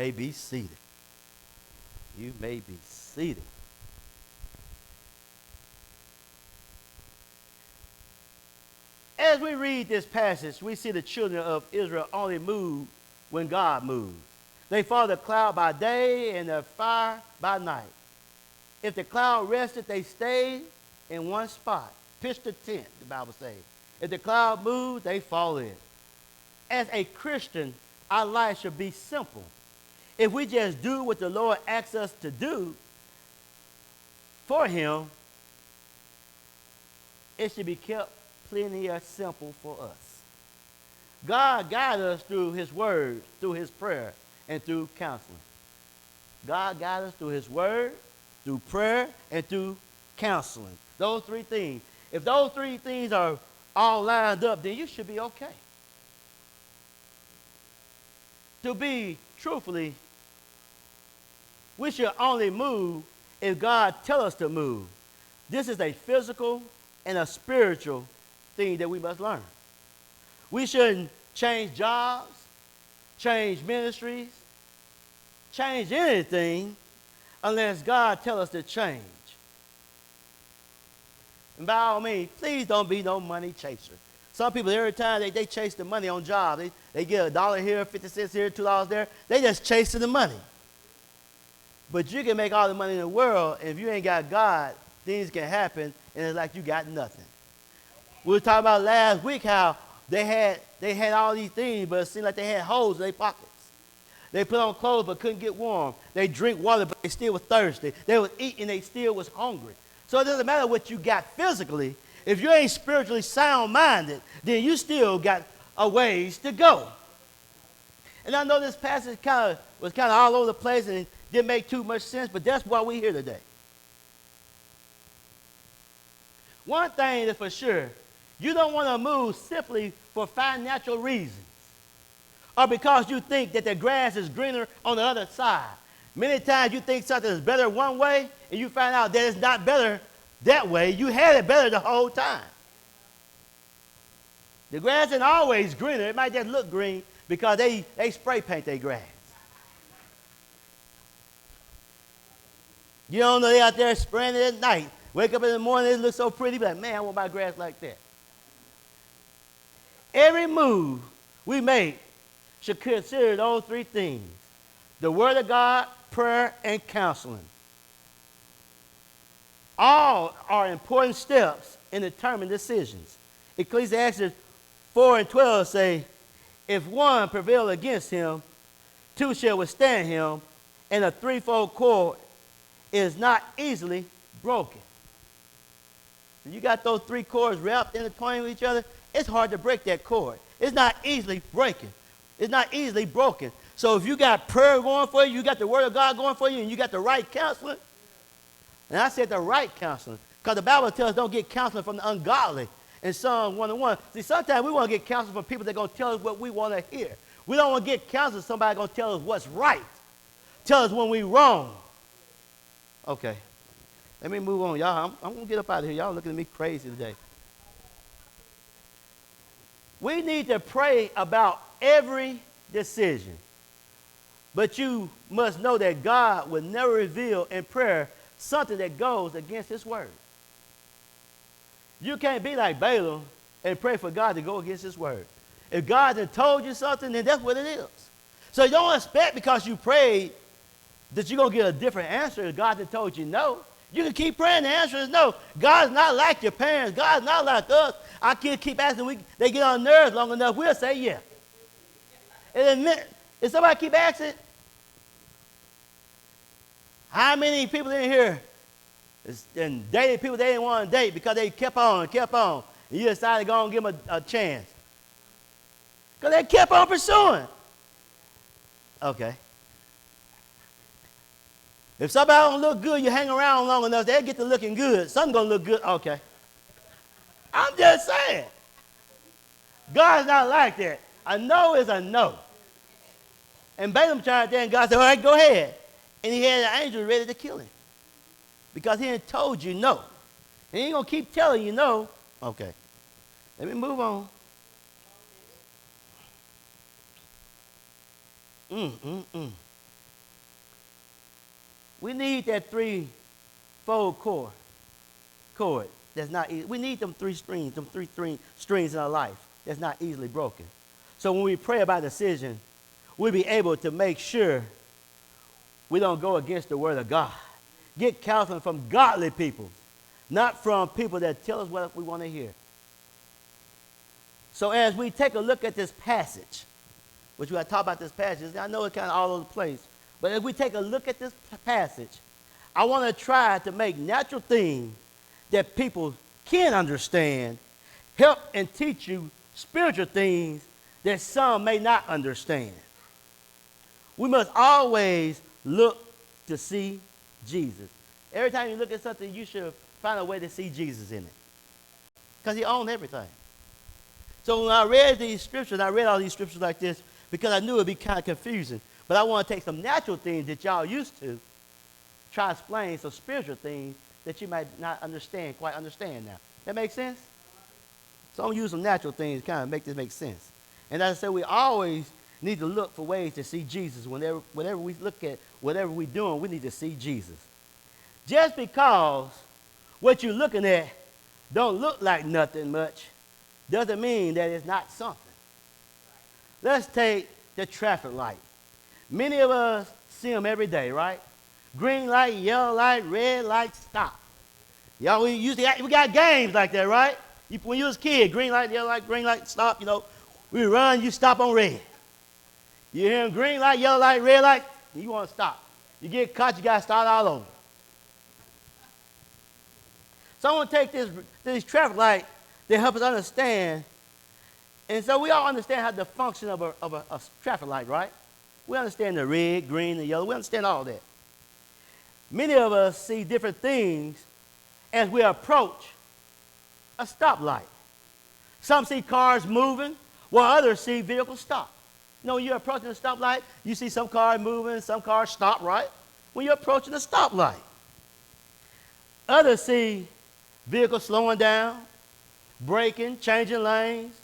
may be seated. You may be seated. As we read this passage, we see the children of Israel only move when God moves. They follow the cloud by day and the fire by night. If the cloud rested, they stayed in one spot. Pitched a tent, the Bible says. If the cloud moved, they fall in. As a Christian, our life should be simple. If we just do what the Lord asks us to do for him, it should be kept plenty of simple for us. God guides us through his word, through his prayer, and through counseling. God guides us through his word, through prayer, and through counseling. Those three things. If those three things are all lined up, then you should be okay. To be truthfully, we should only move if God tells us to move. This is a physical and a spiritual thing that we must learn. We shouldn't change jobs, change ministries, change anything unless God tells us to change. And by all means, please don't be no money chaser. Some people, every time they chase the money on jobs, they get $1 here, 50 cents here, $2 there. They just chasing the money. But you can make all the money in the world, and if you ain't got God, things can happen, and it's like you got nothing. We were talking about last week how they had all these things, but it seemed like they had holes in their pockets. They put on clothes but couldn't get warm. They drink water, but they still were thirsty. They would eat, and they still was hungry. So it doesn't matter what you got physically. If you ain't spiritually sound-minded, then you still got a ways to go. And I know this passage was kind of all over the place and it didn't make too much sense, but that's why we're here today. One thing is for sure, you don't want to move simply for financial reasons or because you think that the grass is greener on the other side. Many times you think something is better one way and you find out that it's not better that way. You had it better the whole time. The grass isn't always greener. It might just look green because they spray paint their grass. You don't know they're out there spraying it at night. Wake up in the morning, it looks so pretty. Be like, man, I want my grass like that. Every move we make should consider those three things: the Word of God, prayer, and counseling. All are important steps in determining decisions. Ecclesiastes 4:12 say, if one prevail against him, two shall withstand him, and a threefold cord is not easily broken. You got those three cords wrapped intertwined with each other, it's hard to break that cord. It's not easily breaking. It's not easily broken. So if you got prayer going for you, you got the Word of God going for you, and you got the right counseling, and I said the right counseling, because the Bible tells us don't get counseling from the ungodly in Psalm 1:1. See, sometimes we want to get counseling from people that are going to tell us what we want to hear. We don't want to get counseling from somebody going to tell us what's right, tell us when we're wrong. Okay, let me move on. Y'all, I'm going to get up out of here. Y'all looking at me crazy today. We need to pray about every decision. But you must know that God will never reveal in prayer something that goes against his word. You can't be like Balaam and pray for God to go against his word. If God has told you something, then that's what it is. So you don't expect because you prayed that you're going to get a different answer if God has told you no. You can keep praying, the answer is no. God's not like your parents. God's not like us. Our kids keep asking, they get on nerves long enough, we'll say yeah. And then, if somebody keep asking, how many people in here and dated people they didn't want to date because they kept on and kept on, and you decided to go and give them a chance? Because they kept on pursuing. Okay. If somebody don't look good, you hang around long enough, they'll get to looking good. Something's going to look good. Okay. I'm just saying. God's not like that. A no is a no. And Balaam tried that, and God said, all right, go ahead. And he had an angel ready to kill him because he had told you no. And he ain't going to keep telling you no. Okay. Let me move on. We need that threefold cord that's not easy. We need them three strings in our life that's not easily broken. So when we pray about a decision, we'll be able to make sure we don't go against the word of God. Get counseling from godly people, not from people that tell us what we want to hear. So as we take a look at this passage, which we got to talk about this passage, I know it's kind of all over the place, but as we take a look at this passage, I want to try to make natural things that people can understand, help and teach you spiritual things that some may not understand. We must always look to see Jesus. Every time you look at something, you should find a way to see Jesus in it, because he owns everything. So when I read these scriptures, I read all these scriptures like this because I knew it would be kind of confusing. But I want to take some natural things that y'all used to, try to explain some spiritual things that you might not quite understand now. That makes sense? So I'm going to use some natural things to kind of make this make sense. And as I said, we always need to look for ways to see Jesus. Whenever we look at whatever we're doing, we need to see Jesus. Just because what you're looking at don't look like nothing much doesn't mean that it's not something. Let's take the traffic light. Many of us see them every day, right? Green light, yellow light, red light, stop. Y'all, we got games like that, right? When you was a kid, green light, yellow light, green light, stop, we run, you stop on red. You hear them, green light, yellow light, red light, and you want to stop. You get caught, you got to start all over. So I want to take this traffic light to help us understand. And so we all understand how the function of a traffic light, right? We understand the red, green, and yellow. We understand all that. Many of us see different things as we approach a stoplight. Some see cars moving, while others see vehicles stop. You're approaching a stoplight, you see some cars moving, some cars stop, right? When you're approaching a stoplight. Others see vehicles slowing down, braking, changing lanes.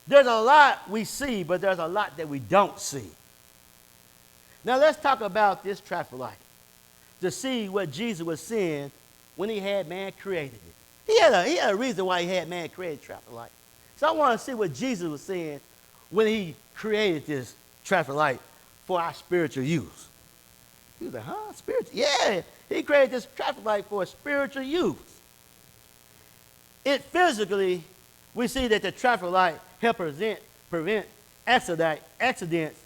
There's a lot we see, but there's a lot that we don't see. Now let's talk about this traffic light to see what Jesus was seeing when he had man created it. He had a reason why he had man create traffic light. So I want to see what Jesus was seeing when he created this traffic light for our spiritual use. He was like, spiritual? Yeah, he created this traffic light for spiritual use. Physically, we see that the traffic light helps prevent accidents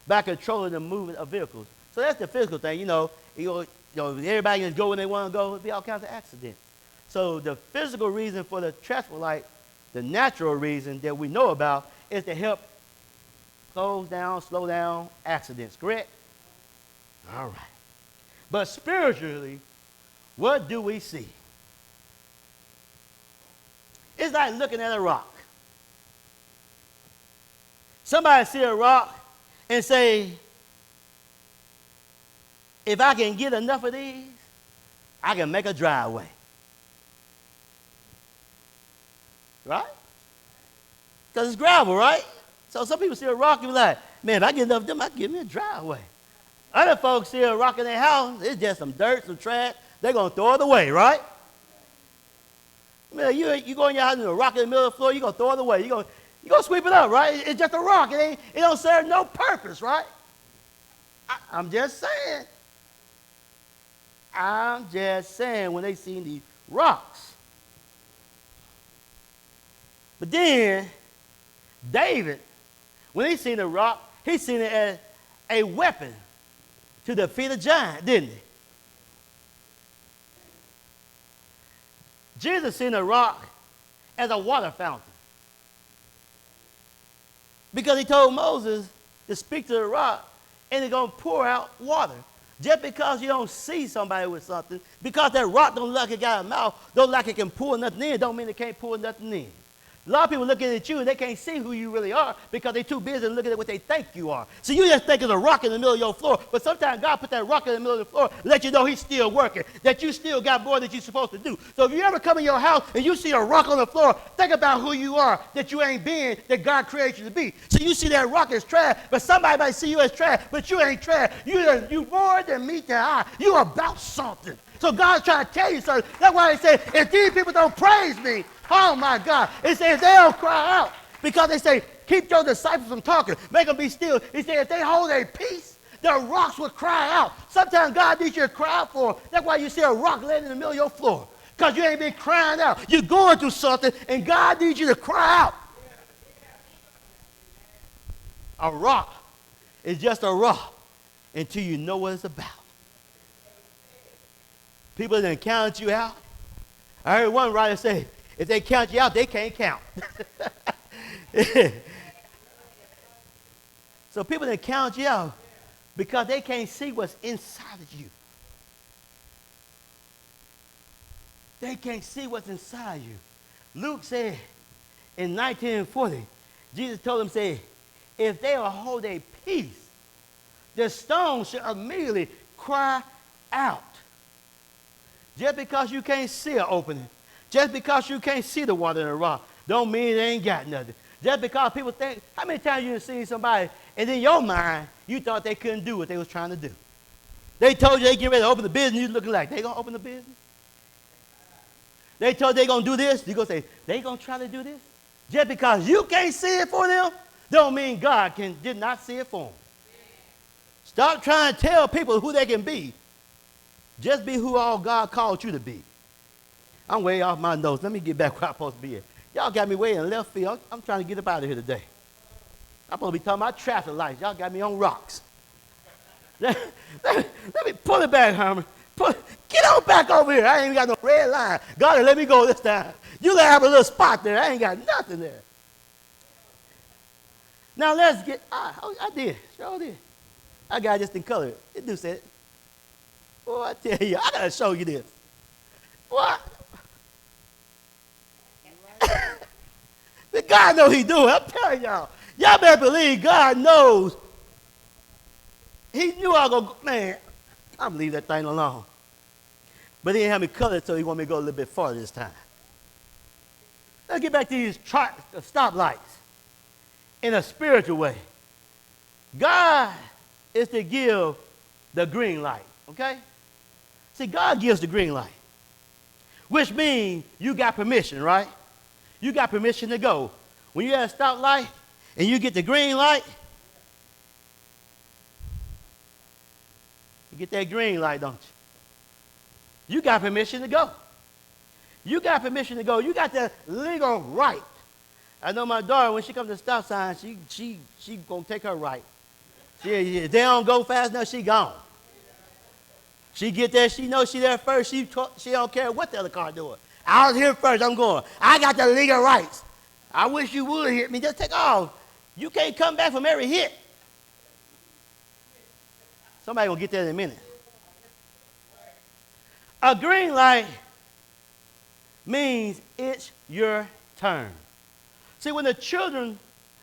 by controlling the movement of vehicles. So that's the physical thing. Everybody can go when they want to go. There'll be all kinds of accidents. So the physical reason for the traffic light, the natural reason that we know about, is to help slow down accidents, correct? All right. But spiritually, what do we see? It's like looking at a rock. Somebody see a rock and say, if I can get enough of these, I can make a driveway. Right? Because it's gravel, right? So some people see a rock and be like, man, if I get enough of them, I can get me a driveway. Other folks see a rock in their house, it's just some dirt, some trash, they're going to throw it away, right? Man, you go in your house and a rock in the middle of the floor, you're going to throw it away. You're going to sweep it up, right? It's just a rock. It don't serve no purpose, right? I'm just saying. When they see these rocks. But then, David, when he seen a rock, he seen it as a weapon to defeat a giant, didn't he? Jesus seen a rock as a water fountain. Because he told Moses to speak to the rock and it's going to pour out water. Just because you don't see somebody with something, because that rock don't look like it got a mouth, don't like it can pour nothing in, don't mean it can't pour nothing in. A lot of people looking at you and they can't see who you really are because they're too busy looking at what they think you are. So you just think it's a rock in the middle of your floor, but sometimes God put that rock in the middle of the floor, let you know he's still working, that you still got more that you're supposed to do. So if you ever come in your house and you see a rock on the floor, think about who you are, that you ain't being that God created you to be. So you see that rock as trash, but somebody might see you as trash, but you ain't trash. You more than meet the eye. You about something. So God's trying to tell you something. That's why he said, if these people don't praise me, oh my God. It says they don't cry out because they say, keep your disciples from talking. Make them be still. He said, if they hold their peace, the rocks will cry out. Sometimes God needs you to cry out for them. That's why you see a rock laying in the middle of your floor because you ain't been crying out. You're going through something and God needs you to cry out. A rock is just a rock until you know what it's about. People that count you out. I heard one writer say, if they count you out, they can't count. So people that count you out because they can't see what's inside of you. They can't see what's inside you. Luke said in 1940, Jesus told them, say, if they will hold their peace, the stones should immediately cry out. Just because you can't see an opening, just because you can't see the water in the rock, don't mean they ain't got nothing. Just because people think, how many times you have seen somebody, and in your mind, you thought they couldn't do what they was trying to do. They told you they get ready to open the business, you looking like, they going to open the business? They told you they going to do this, you going to say, they going to try to do this? Just because you can't see it for them, don't mean God did not see it for them. Stop trying to tell people who they can be. Just be who all God called you to be. I'm way off my notes. Let me get back where I'm supposed to be at. Y'all got me way in left field. I'm trying to get up out of here today. I'm supposed to be talking about traffic lights. Y'all got me on rocks. let me pull it back, Herman. Get on back over here. I ain't even got no red line. God, let me go this time. You let have a little spot there. I ain't got nothing there. Now let's get, I did. Sure did. I got just in color. It do say it. Boy, I tell you, I got to show you this. What? But God knows he's doing. I'm telling y'all. Y'all better believe God knows. He knew I was going to, man, I'm going to leave that thing alone. But he didn't have me color it, so he wanted me to go a little bit farther this time. Let's get back to these stoplights in a spiritual way. God is to give the green light, okay? See, God gives the green light, which means you got permission, right? You got permission to go. When you're at a stoplight and you get the green light, you get that green light, don't you? You got permission to go. You got permission to go. You got the legal right. I know my daughter, when she comes to the stop sign, she going to take her right. If they don't go fast enough, she gone. She get there, she knows she there first. She don't care what the other car doing. I was here first, I'm going. I got the legal rights. I wish you would hit me. Just take off. You can't come back from every hit. Somebody going to get there in a minute. A green light means it's your turn. See, when the children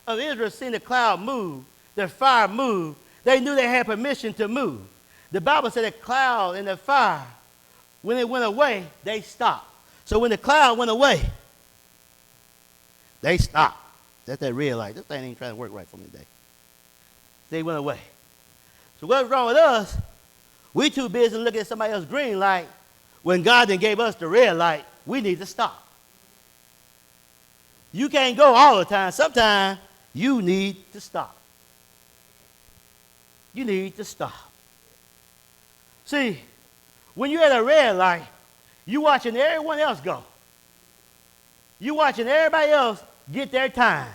of Israel seen the cloud move, the fire move, they knew they had permission to move. The Bible said the cloud and the fire, when it went away, they stopped. So when the cloud went away, they stopped. That's that red light. This thing ain't trying to work right for me today. They went away. So what's wrong with us? We too busy looking at somebody else's green light. When God then gave us the red light, we need to stop. You can't go all the time. Sometimes you need to stop. You need to stop. See, when you're at a red light, you're watching everyone else go. You're watching everybody else get their time.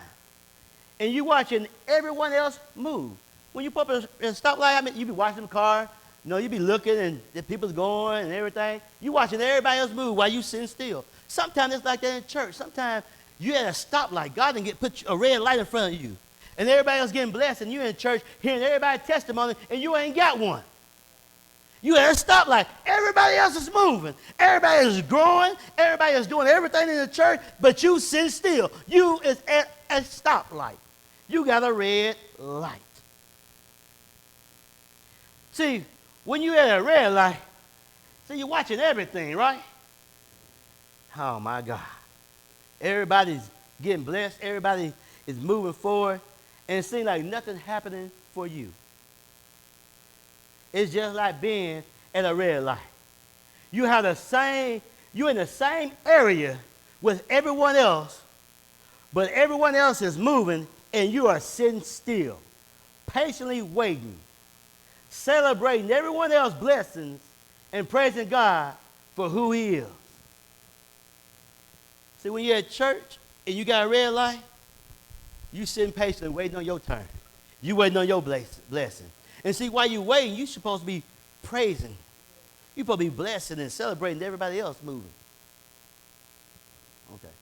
And you're watching everyone else move. When you put up a stoplight, I mean, you be watching the car. You know, you be looking and the people's going and everything. You're watching everybody else move while you sitting still. Sometimes it's like that in church. Sometimes you're at a stoplight. God done put a red light in front of you. And everybody else getting blessed, and you're in church hearing everybody's testimony, and you ain't got one. You at a stoplight. Everybody else is moving. Everybody is growing. Everybody is doing everything in the church, but you sit still. You is at a stoplight. You got a red light. See, when you at a red light, see, you're watching everything, right? Oh, my God. Everybody's getting blessed. Everybody is moving forward. And it seems like nothing's happening for you. It's just like being at a red light. You're in the same area with everyone else, but everyone else is moving and you are sitting still, patiently waiting, celebrating everyone else's blessings and praising God for who he is. See, when you're at church and you got a red light, you sitting patiently waiting on your turn. You waiting on your blessing. And see, while you're waiting, you're supposed to be praising. You're supposed to be blessing and celebrating everybody else moving. Okay.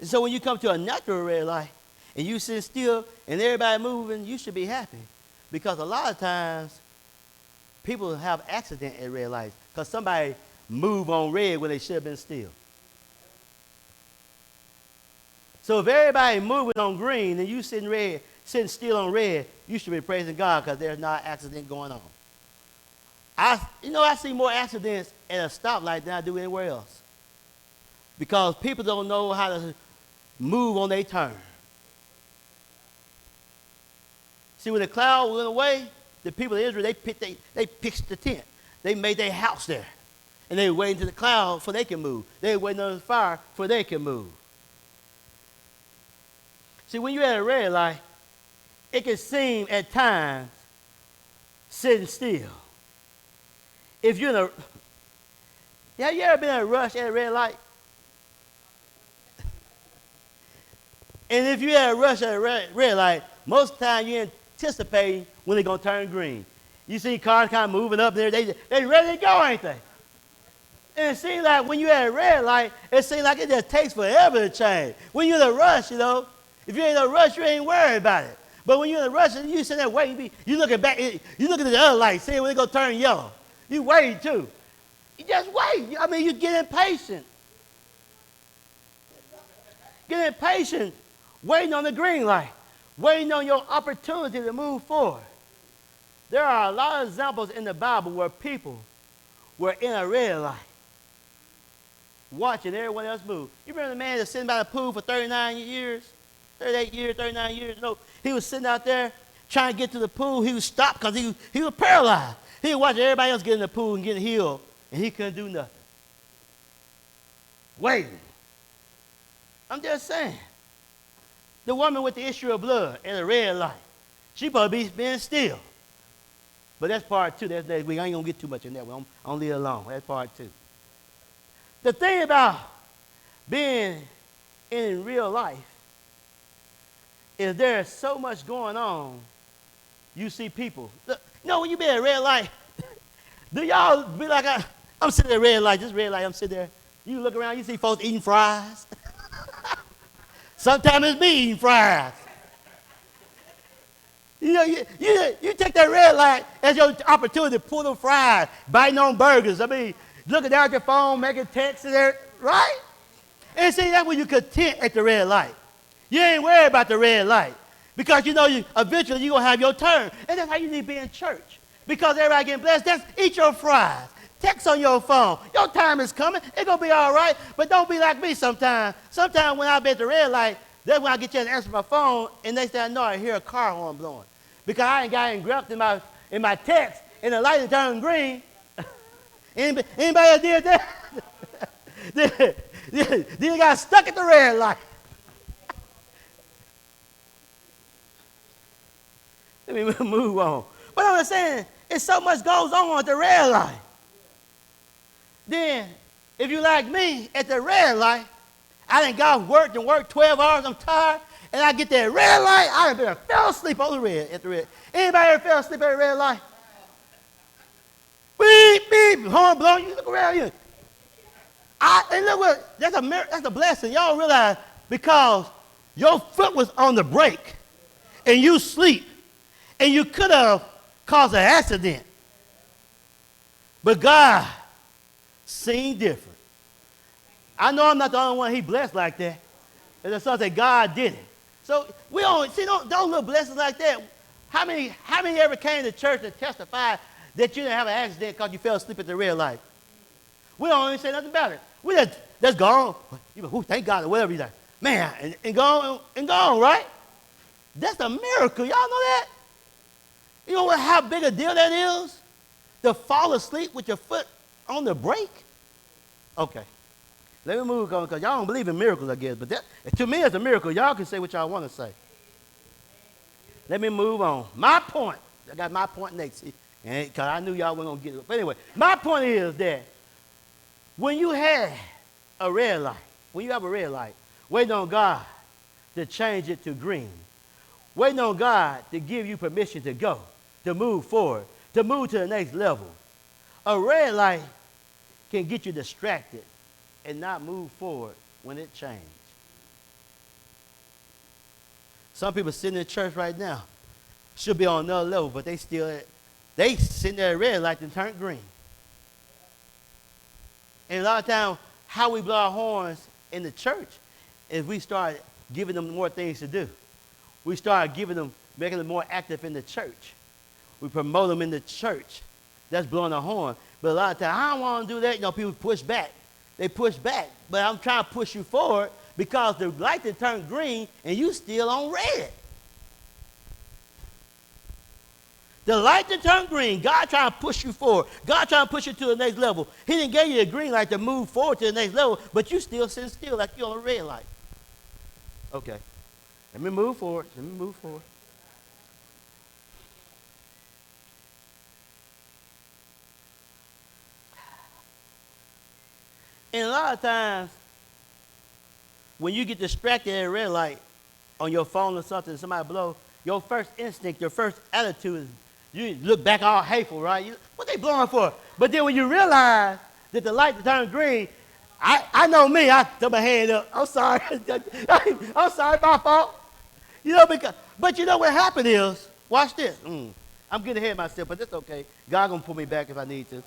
And so when you come to a natural red light and you sit still and everybody moving, you should be happy. Because a lot of times, people have accidents at red lights because somebody moved on red when they should have been still. So if everybody moving on green and you sitting still on red, you should be praising God because there's not an accident going on. I see more accidents at a stoplight than I do anywhere else. Because people don't know how to move on their turn. See, when the cloud went away, the people of Israel, they pitched the tent. They made their house there. And they were waiting to the cloud for they can move. They were waiting on the fire for they can move. See, when you're at a red light, it can seem at times sitting still. If you're have you ever been in a rush at a red light? And if you're at a rush at a red light, most of the time you're anticipating when they're going to turn green. You see cars kind of moving up there. They ready to go, ain't they? And it seems like when you're at a red light, it seems like it just takes forever to change. When you're in a rush, if you're in a rush, you ain't worried about it. But when you're in a rush and you sitting there waiting, you looking back, you looking at the other light, seeing when they're going to turn yellow. You wait too. You just wait. You get impatient. Get impatient, waiting on the green light, waiting on your opportunity to move forward. There are a lot of examples in the Bible where people were in a red light, watching everyone else move. You remember the man that's sitting by the pool for 38 years? He was sitting out there trying to get to the pool. He was stopped because he was paralyzed. He was watching everybody else get in the pool and get healed, and he couldn't do nothing. Waiting. I'm just saying. The woman with the issue of blood in a red light, she probably being still. But that's part two. We ain't going to get too much in that one. I'm going to leave it alone. That's part two. The thing about being in real life is there's so much going on, you see people. Look, when you be at a red light, do y'all be like, I'm sitting at a red light, this red light, I'm sitting there. You look around, you see folks eating fries. Sometimes it's me eating fries. You take that red light as your opportunity to pull them fries, biting on burgers. Looking down at your phone, making texts there, right? And see, that's when you're content at the red light. You ain't worried about the red light because eventually you're going to have your turn. And that's how you need to be in church. Because everybody getting blessed, eat your fries. Text on your phone. Your time is coming. It's going to be all right. But don't be like me sometimes. Sometimes when I be at the red light, that's when I get a chance to answer my phone, and they say, I know I hear a car horn blowing. Because I ain't got engrossed in my text, and the light is turning green. Anybody else did that? Then you got stuck at the red light. Let me move on. But I'm saying, it's so much goes on at the red light. Then, if you like me, at the red light, I done got worked 12 hours, I'm tired, and I get that red light, I done fell asleep on at the red. Anybody ever fell asleep at the red light? Beep, beep, horn blowing, you look around you. And look what, that's a blessing. Y'all realize, because your foot was on the brake, and you sleep, and you could have caused an accident. But God seen different. I know I'm not the only one he blessed like that. And the son said God did it. So we don't see those little blessings like that. How many ever came to church and testified that you didn't have an accident because you fell asleep at the red light? We don't even say nothing about it. We just go on. Thank God or whatever you say. Man, and go on, right? That's a miracle. Y'all know that? You know how big a deal that is? To fall asleep with your foot on the brake? Okay. Let me move on because y'all don't believe in miracles, I guess. But that, to me, it's a miracle. Y'all can say what y'all want to say. Let me move on. My point. I got my point next. Because I knew y'all weren't going to get it. But anyway, my point is that when you have a red light, waiting on God to change it to green, waiting on God to give you permission to go, to move forward, to move to the next level, a red light can get you distracted and not move forward when it changes. Some people sitting in church right now should be on another level, but they sitting there at red light and turn green. And a lot of times, how we blow our horns in the church is we start giving them more things to do. We start making them more active in the church. We promote them in the church. That's blowing the horn. But a lot of times, I don't want to do that. You know, people push back. They push back. But I'm trying to push you forward because the light that turned green and you still on red. The light that turned green, God trying to push you forward. God trying to push you to the next level. He didn't give you a green light to move forward to the next level, but you still sitting still like you're on a red light. Okay. Let me move forward. And a lot of times, when you get distracted at a red light on your phone or something, somebody blow, your first instinct, your first attitude is you look back all hateful, right? What they blowing for? But then when you realize that the light turned green, I know me, I throw my hand up. I'm sorry. I'm sorry, my fault. You know, but you know what happened is, watch this. I'm getting ahead of myself, but that's okay. God gonna pull me back if I need to.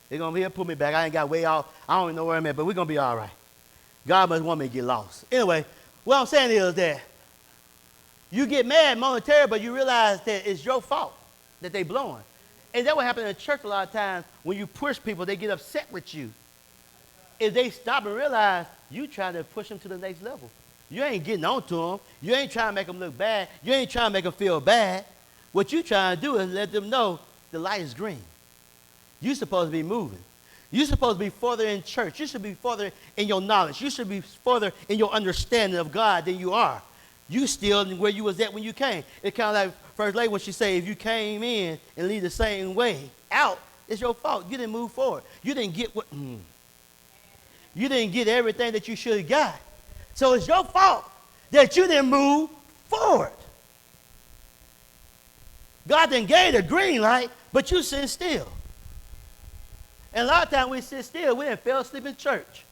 He's gonna pull me back. I ain't got way off. I don't even know where I'm at, but we're gonna be all right. God must want me to get lost. Anyway, what I'm saying is that you get mad momentarily, but you realize that it's your fault that they blowing. And that what happens in the church a lot of times. When you push people, they get upset with you. If they stop and realize you trying to push them to the next level. You ain't getting on to them. You ain't trying to make them look bad. You ain't trying to make them feel bad. What you trying to do is let them know the light is green. You're supposed to be moving. You're supposed to be further in church. You should be further in your knowledge. You should be further in your understanding of God than you are. You still where you was at when you came. It's kind of like First Lady when she say, if you came in and leave the same way out, it's your fault. You didn't move forward. You didn't get you didn't get everything that you should have got. So it's your fault that you didn't move forward. God then gave the green light, but you sit still. And a lot of times we sit still, we didn't fell asleep in church.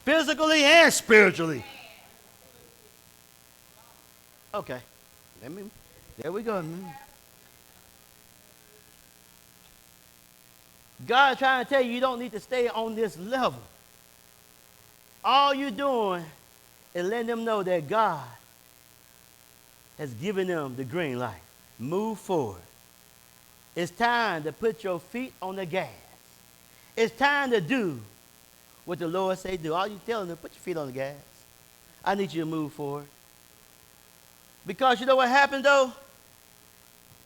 Physically and spiritually. Okay. There we go. God is trying to tell you don't need to stay on this level. All you're doing is letting them know that God has given them the green light. Move forward. It's time to put your feet on the gas. It's time to do what the Lord say do. All you telling them, put your feet on the gas. I need you to move forward. Because you know what happened though?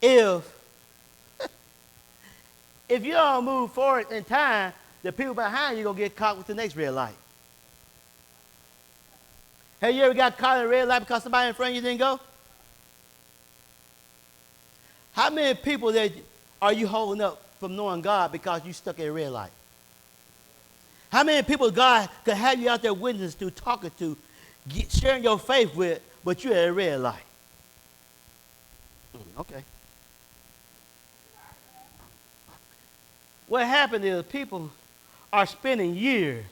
If you don't move forward in time, the people behind you are going to get caught with the next red light. Have you ever got caught in a red light because somebody in front of you didn't go? How many people that are you holding up from knowing God because you stuck at a red light? How many people God could have you out there witnessing to, talking to, sharing your faith with, but you're at a red light? Okay. What happened is people are spending years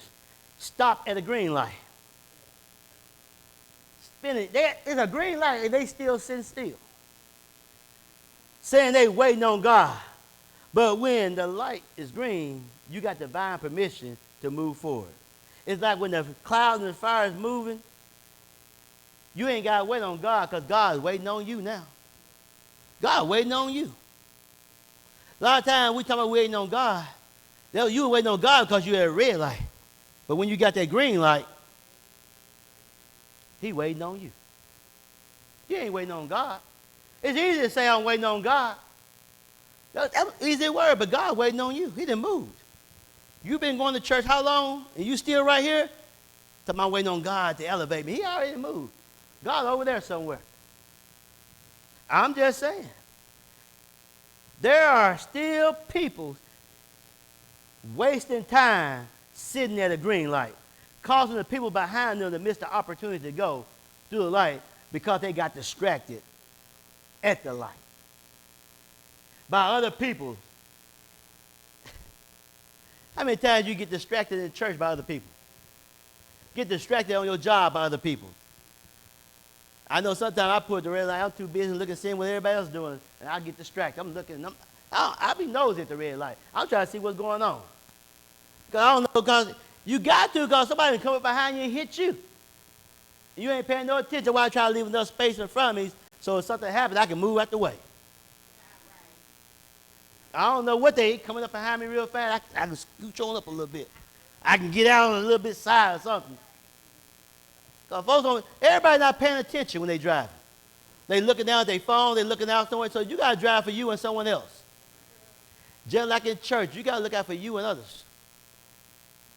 stopped at a green light. It's a green light and they still sitting still. Saying they waiting on God. But when the light is green, you got divine permission to move forward. It's like when the cloud and the fire is moving, you ain't got to wait on God because God is waiting on you now. God waiting on you. A lot of times we talk about waiting on God. You were waiting on God because you had a red light. But when you got that green light, he waiting on you. You ain't waiting on God. It's easy to say I'm waiting on God. That's an easy word, but God waiting on you. He done moved. You've been going to church how long? And you still right here? Talking about waiting on God to elevate me. He already moved. God over there somewhere. I'm just saying. There are still people wasting time sitting at a green light, causing the people behind them to miss the opportunity to go through the light because they got distracted at the light by other people. How many times you get distracted in church by other people? Get distracted on your job by other people. I know sometimes I put the red light, I'm too busy looking, seeing what everybody else is doing, and I get distracted. I'm looking, I be nosy at the red light. I'm trying to see what's going on. Because I don't know, because you got to, because somebody can come up behind you and hit you. You ain't paying no attention while I try to leave enough space in front of me so if something happens, I can move out the way. I don't know what they coming up behind me real fast. I can scooch on up a little bit. I can get out on a little bit side or something. Because folks everybody not paying attention when they driving. They looking down at their phone, they looking out somewhere. So you got to drive for you and someone else. Just like in church, you got to look out for you and others.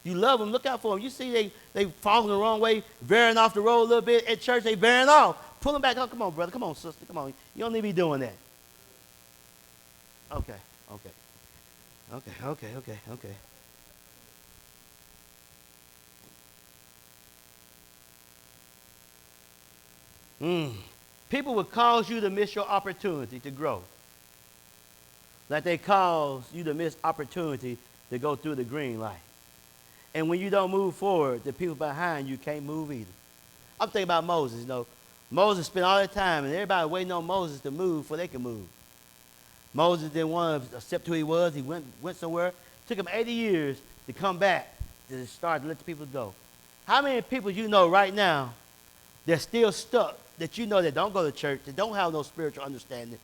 You love them, look out for them. You see they falling the wrong way, veering off the road a little bit. At church, they veering off. Pull them back. Oh, come on, brother. Come on, sister. Come on. You don't need to be doing that. Okay. People will cause you to miss your opportunity to grow. Like they cause you to miss opportunity to go through the green light. And when you don't move forward, the people behind you can't move either. I'm thinking about Moses, you know. Moses spent all that time, and everybody waiting on Moses to move before they could move. Moses didn't want to accept who he was. He went somewhere. It took him 80 years to come back to start to let the people go. How many people you know right now that's still stuck, that you know that don't go to church, that don't have no spiritual understanding,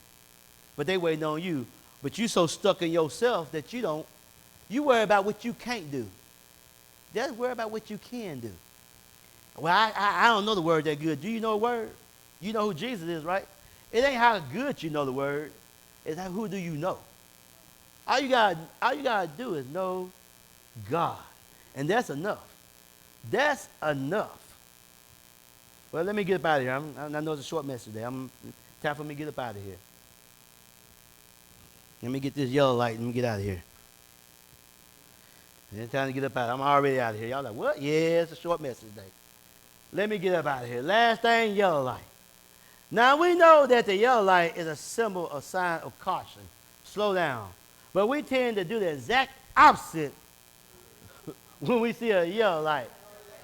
but they waiting on you, but you so stuck in yourself that you worry about what you can't do. Just worry about what you can do. Well, I don't know the word that good. Do you know the word? You know who Jesus is, right? It ain't how good you know the word. It's how, who do you know? All you gotta do is know God. And that's enough. That's enough. Well, let me get up out of here. I know it's a short message today. Time for me to get up out of here. Let me get this yellow light and let me get out of here. It's time to get up out. I'm already out of here. Y'all like, what? Yeah, it's a short message today. Let me get up out of here. Last thing, yellow light. Now, we know that the yellow light is a symbol, a sign of caution. Slow down. But we tend to do the exact opposite when we see a yellow light.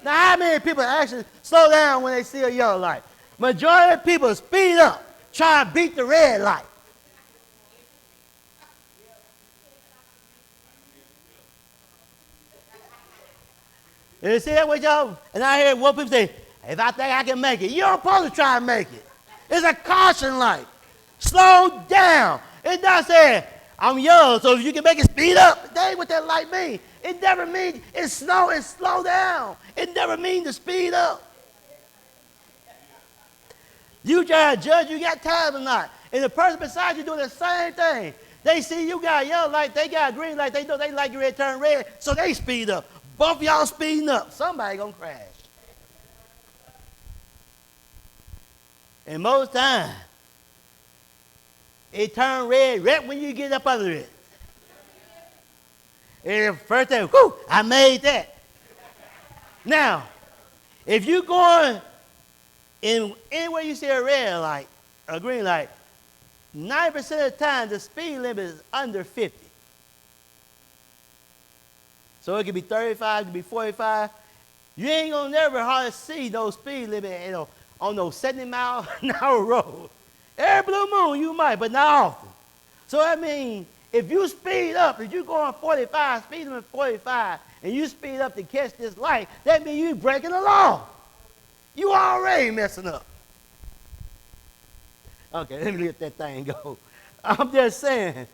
Now, how many people actually slow down when they see a yellow light? Majority of people speed up, try to beat the red light. You see that with y'all? And I hear one people say, if I think I can make it, you're supposed to try to make it. It's a caution light. Slow down. It does say, I'm young, so if you can make it speed up, that ain't what that light means. It never means it's slow and slow down. It never means to speed up. You try to judge you got time or not. And the person beside you doing the same thing. They see you got a yellow light, they got a green light, they know they like you ready to turn red, so they speed up. Both y'all speeding up. Somebody gonna crash. And most times, it turn red right when you get up under it. And the first thing, whoo, I made that. Now, if you going in anywhere you see a red light, a green light, 90% of the time the speed limit is under 50. So it could be 35, it could be 45. You ain't gonna never hardly see no speed limit on those 70-mile-an-hour road. Every blue moon you might, but not often. So that means If you speed up, if you're going 45, speeding at 45, and you speed up to catch this light, that means you're breaking the law. You already messing up. Okay, let me let that thing go. I'm just saying,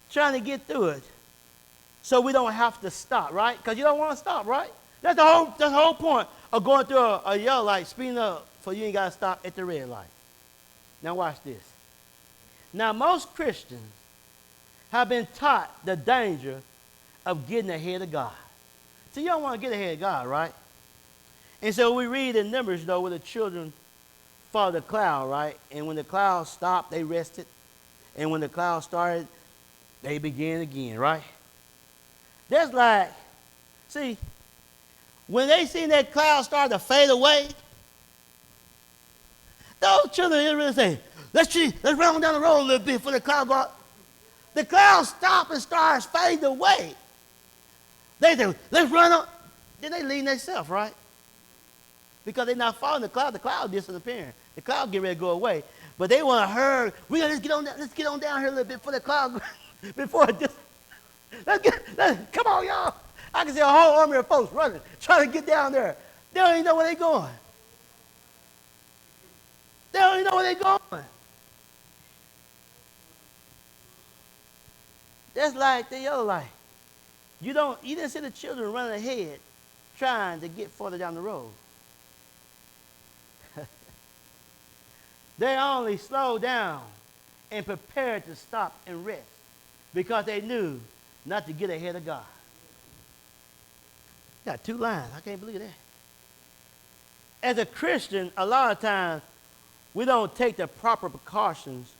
trying to get through it so we don't have to stop, right? Because you don't want to stop, right? That's the whole point of going through a yellow light, speeding up, so you ain't got to stop at the red light. Now watch this. Now most Christians have been taught the danger of getting ahead of God. So you don't want to get ahead of God, right? And so we read in Numbers, though, where the children followed the cloud, right? And when the cloud stopped, they rested. And when the cloud started, they began again, right? That's like, see, when they seen that cloud start to fade away, those children didn't really say, let's run on down the road a little bit before the cloud go up. The cloud stops and starts fading away. They say, let's run on. Then they lean themselves, right? Because they're not following the cloud disappearing. The cloud get ready to go away. But they want to hurry. Let's get on down here a little bit before the cloud, before it just, come on, y'all. I can see a whole army of folks running, trying to get down there. They don't even know where they're going. They don't even know where they're going. That's like the yellow light. You didn't see the children running ahead trying to get further down the road. They only slowed down and prepared to stop and rest because they knew not to get ahead of God. Got two lines. I can't believe that. As a Christian, a lot of times we don't take the proper precautions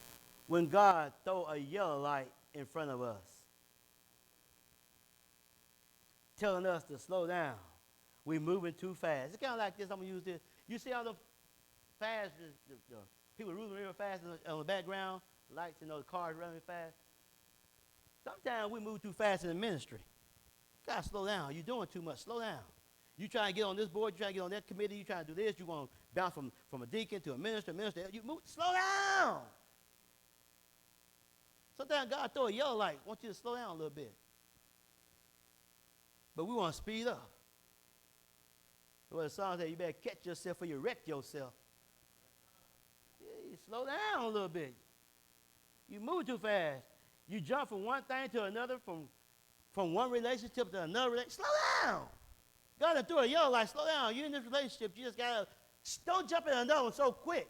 when God throws a yellow light in front of us, telling us to slow down. We're moving too fast. It's kind of like this. I'm going to use this. You see how the fast, the people moving real fast on the background, lights, the cars running fast. Sometimes we move too fast in the ministry. You got to slow down. You're doing too much. Slow down. You trying to get on this board, you trying to get on that committee, you trying to do this, you want to bounce from a deacon to a minister, you move, slow down. Sometimes God throw a yellow light, wants you to slow down a little bit. But we want to speed up. Well, the song says you better catch yourself or you wreck yourself. Yeah, you slow down a little bit. You move too fast. You jump from one thing to another, from one relationship to another relationship. Slow down. God threw a yellow light. Slow down. You're in this relationship. You just got to, don't jump in another one so quick.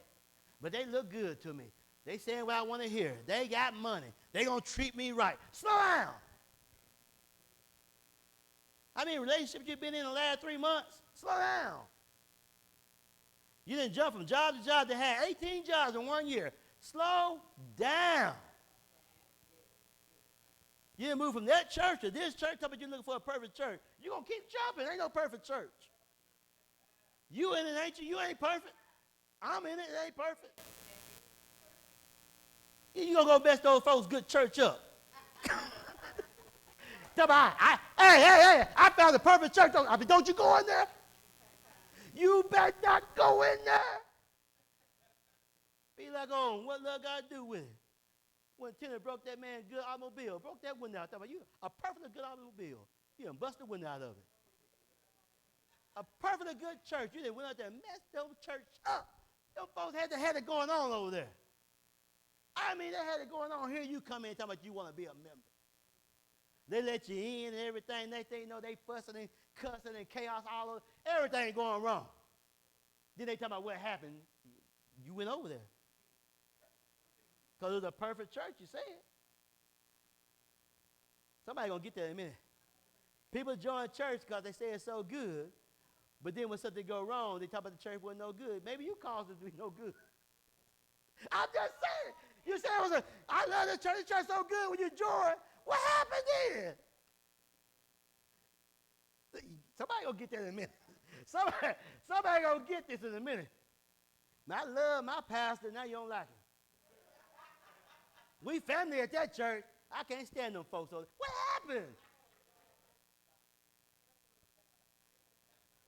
But they look good to me. They saying what I want to hear. They got money. They going to treat me right. Slow down. How many relationships you've been in the last 3 months? Slow down. You didn't jump from job to job to have 18 jobs in 1 year. Slow down. You didn't move from that church to this church. Tell me you're looking for a perfect church. You're going to keep jumping. Ain't no perfect church. You in it, ain't you? You ain't perfect. I'm in it. It ain't perfect. You're going to go mess those folks' good church up. Tell me, hey, I found the perfect church. Don't you go in there? You better not go in there. Be like, what love got to do with it? When tenant broke that man's good automobile, broke that window out. You a perfectly good automobile. You done bust the window out of it. A perfectly good church. You done went out there and messed the church up. Them folks had it going on over there. I mean, they had it going on. Here you come in talking about you want to be a member. They let you in and everything. They they fussing and cussing and chaos all over. Everything going wrong. Then they talk about what happened. You went over there. Because it was a perfect church, you said. Somebody going to get there in a minute. People join church because they say it's so good. But then when something go wrong, they talk about the church wasn't no good. Maybe you caused it to be no good. I'm just saying. You said I love the church so good when you join. What happened then? Somebody going to get there in a minute. Somebody going to get this in a minute. I love my pastor. Now you don't like him. We family at that church. I can't stand them folks. What happened?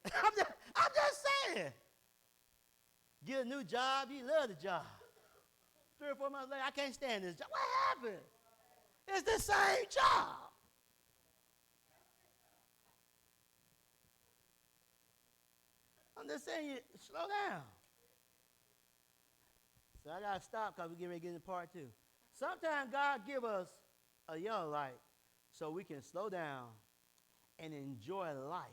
I'm just saying. Get a new job. You love the job. 3 or 4 months later, I can't stand this job. What happened? It's the same job. I'm just saying, slow down. So I got to stop because we're getting ready to get into part two. Sometimes God give us a yellow light so we can slow down and enjoy life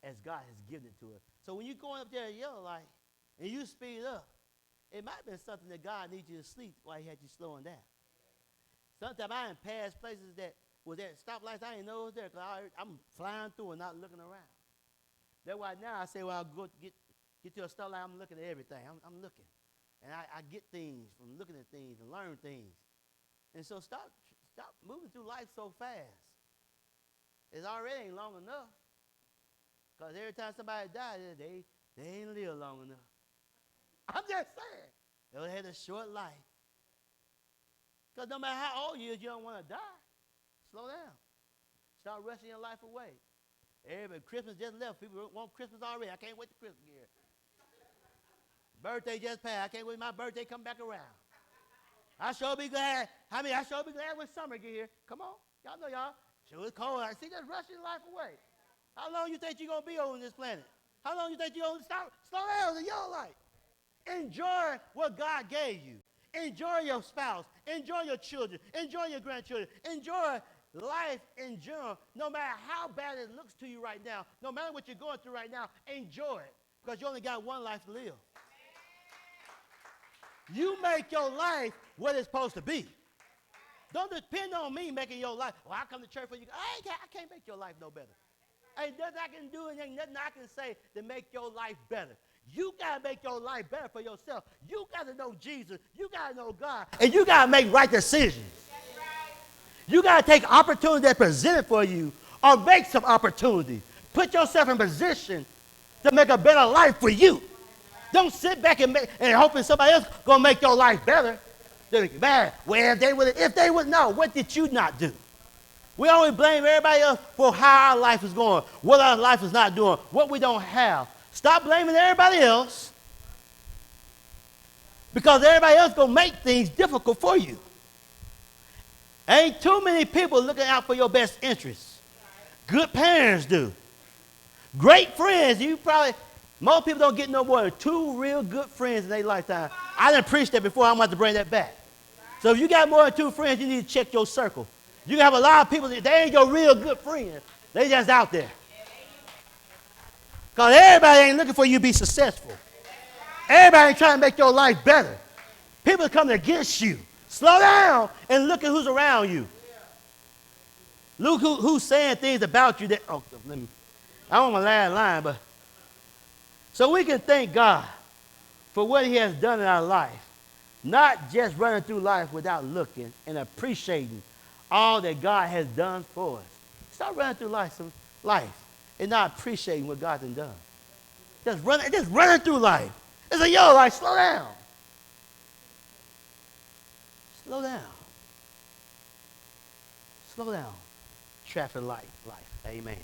as God has given it to us. So when you're going up there at yellow light and you speed up, it might have been something that God needs you to sleep while he had you slowing down. Sometimes I done passed places that was at stoplights I didn't know it was there because I'm flying through and not looking around. That's why now I say, well, I'll go get to a stoplight, I'm looking at everything. I'm looking. And I get things from looking at things and learn things. And so stop moving through life so fast. It already ain't long enough. Because every time somebody dies, they ain't live long enough. I'm just saying. They had a short life. Because no matter how old you is, you don't want to die. Slow down. Start rushing your life away. Everybody, Christmas just left. People want Christmas already. I can't wait to Christmas here. Birthday just passed. I can't wait my birthday come back around. I sure be glad. I sure be glad when summer get here. Come on. Y'all know y'all. Sure it's cold. I see just rushing life away. How long you think you're going to be on this planet? How long you think you're going to stop? Slow down in your life. Enjoy what God gave you. Enjoy your spouse. Enjoy your children. Enjoy your grandchildren. Enjoy life in general. No matter how bad it looks to you right now, no matter what you're going through right now, enjoy it. Because you only got one life to live. You make your life what it's supposed to be. Don't depend on me making your life. Well, I come to church for you. I can't make your life no better. Ain't nothing I can do and ain't nothing I can say to make your life better. You got to make your life better for yourself. You got to know Jesus. You got to know God. And you got to make right decisions. That's right. You got to take opportunity that's presented for you or make some opportunity. Put yourself in position to make a better life for you. Don't sit back and hoping somebody else going to make your life better. Man, well, if they would know, what did you not do? We always blame everybody else for how our life is going, what our life is not doing, what we don't have. Stop blaming everybody else because everybody else going to make things difficult for you. Ain't too many people looking out for your best interests. Good parents do. Great friends. Most people don't get no more than 2 real good friends in their lifetime. I didn't preach that before. I'm about to bring that back. So if you got more than 2 friends, you need to check your circle. You have a lot of people that they ain't your real good friends. They just out there. Because everybody ain't looking for you to be successful. Everybody ain't trying to make your life better. People are coming against you. Slow down and look at who's around you. Look who's saying things about you that, I don't want to last line, but so we can thank God for what he has done in our life. Not just running through life without looking and appreciating all that God has done for us. Stop running through life and not appreciating what God has done. Just running through life. It's a yellow light. Slow down. Slow down. Slow down. Traffic light life. Amen.